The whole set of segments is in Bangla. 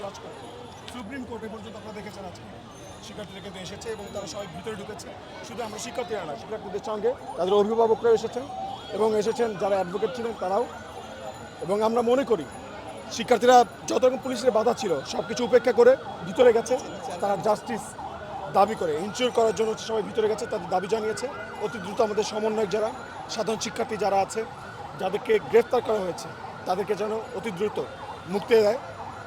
জাজ করতে। সুপ্রিম কোর্টে পর্যন্ত আপনারা দেখেছেন আজকে শিক্ষার্থীরা কিন্তু এসেছে এবং তারা সবাই ভিতরে ঢুকেছে। শুধু আমরা শিক্ষার্থীরা না, শিক্ষার্থীদের সঙ্গে তাদের অভিভাবকরাও এসেছেন এবং এসেছেন যারা অ্যাডভোকেট ছিলেন তারাও। এবং আমরা মনে করি শিক্ষার্থীরা যত রকম পুলিশের বাধা ছিল সব কিছু উপেক্ষা করে ভিতরে গেছে, তারা জাস্টিস দাবি করে ইনশিওর করার জন্য সবাই ভিতরে গেছে, তাদের দাবি জানিয়েছে। অতি দ্রুত আমাদের সমন্বয়ক যারা সাধারণ শিক্ষার্থী যারা আছে, যাদেরকে গ্রেফতার করা হয়েছে, তাদেরকে যেন অতি দ্রুত মুক্তি দেয়,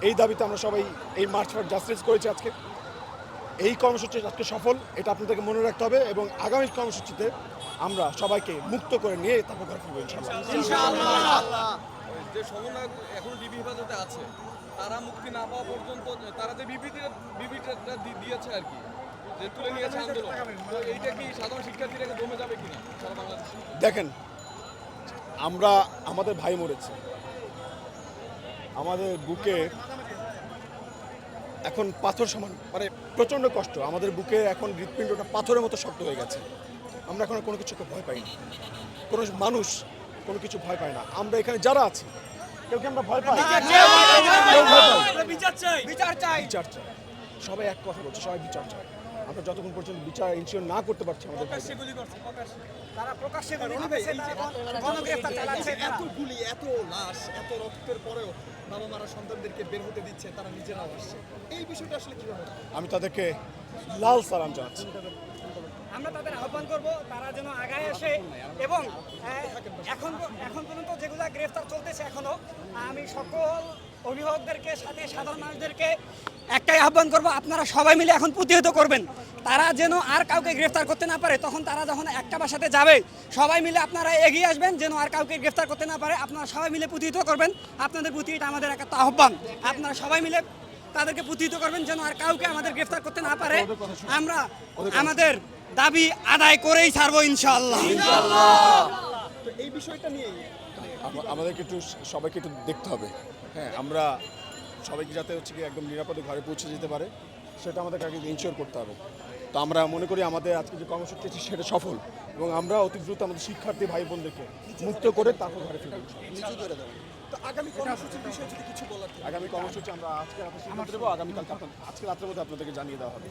এই দাবিতে আমরা সবাই এই মার্চ ফর জাস্টিস করেছি আজকে। এই কর্মসূচি আজকে সফল, এটা আপনাদেরকে মনে রাখতে হবে এবং আগামী কর্মসূচিতে আমরা সবাইকে মুক্ত করে নিয়ে তারপর ঘরে ফিরবো ইনশাআল্লাহ। যে সমন্বয়ক এখন ডিবি হেফাজতে আছে, তারা মুক্তি না পাওয়া পর্যন্ত তারা যে বিবৃতিটা দিয়েছে আর কি, যে তুলে নিয়েছে আন্দোলন, তো এইটা কি সাধারণ শিক্ষার্থীরা দমে যাবে কিনা সারা বাংলাদেশে? দেখেন, আমরা আমাদের ভাই মরেছে, আমাদের বুকে এখন পাথর সমান, মানে প্রচণ্ড কষ্ট। আমাদের বুকে এখন হৃৎপিণ্ডটা পাথরের মতো শক্ত হয়ে গেছে। আমরা এখন কোনো কিছুকে ভয় পাই না, কোনো মানুষ কোনো কিছু ভয় পায় না। আমরা এখানে যারা আছি কেউ কি আমরা ভয় পাই? বিচার চাই। সবাই এক কথা বলছে, সবাই বিচার চাই। আমরা যতক্ষণ পর্যন্ত বিচার ইনশিওর না করতে পারছি আমাদের এত গুলি, এত লাশ, এত রক্তের পরেও বাবা মারা সন্তানদেরকে বের হতে দিচ্ছে, তারা নিজেরাও আসছে, এই বিষয়টা আসলে কিভাবে? আমি তাদেরকে লাল সালাম জানাচ্ছি। আমরা তাদের আহ্বান করব তারা যেন আগায় আসে এবং এখন পর্যন্ত যেগুলো গ্রেফতার চলতেছে এখনো, আমি সকল অভিভাবকদেরকে সাথে সাধারণ মানুষদেরকে একটাই আহ্বান করব, আপনারা সবাই মিলে এখন প্রতিহত করবেন। তারা যেন আর কাউকে গ্রেফতার করতে না পারে। তখন তারা যখন একটা বাসাতে যাবে, সবাই মিলে আপনারা এগিয়ে আসবেন যেন আর কাউকে গ্রেফতার করতে না পারে। আপনারা সবাই মিলে প্রতিহত করবেন। আপনাদের প্রতি এটা আমাদের একটা আহ্বান, আপনারা সবাই মিলে তাদেরকে প্রতিহত করবেন যেন আর কাউকে আমাদের গ্রেফতার করতে না পারে। আমরা আমাদের দাবি আদায় করেই ছাড়বো ইনশাআল্লাহ। তো এই বিষয়টা নিয়ে আমাদেরকে একটু সবাইকে একটু দেখতে হবে। হ্যাঁ, আমরা সবাইকে যাতে হচ্ছে কি একদম নিরাপদে ঘরে পৌঁছে যেতে পারে সেটা আমাদের আগে ইনশিওর করতে হবে। তো আমরা মনে করি আমাদের আজকে যে কর্মসূচি আছে সেটা সফল এবং আমরা অতি দ্রুত আমাদের শিক্ষার্থী ভাই বোনদেরকে মুক্ত করে তারপর ঘরে ফিরবো। তো আগামী কর্মসূচির বিষয়ে যদি কিছু বলার থাকে? আগামী কর্মসূচি আমরা আজকে রাতে সিদ্ধান্ত দেবো, আগামীকাল আজকে রাত্রের মধ্যে আপনাদেরকে জানিয়ে দেওয়া হবে।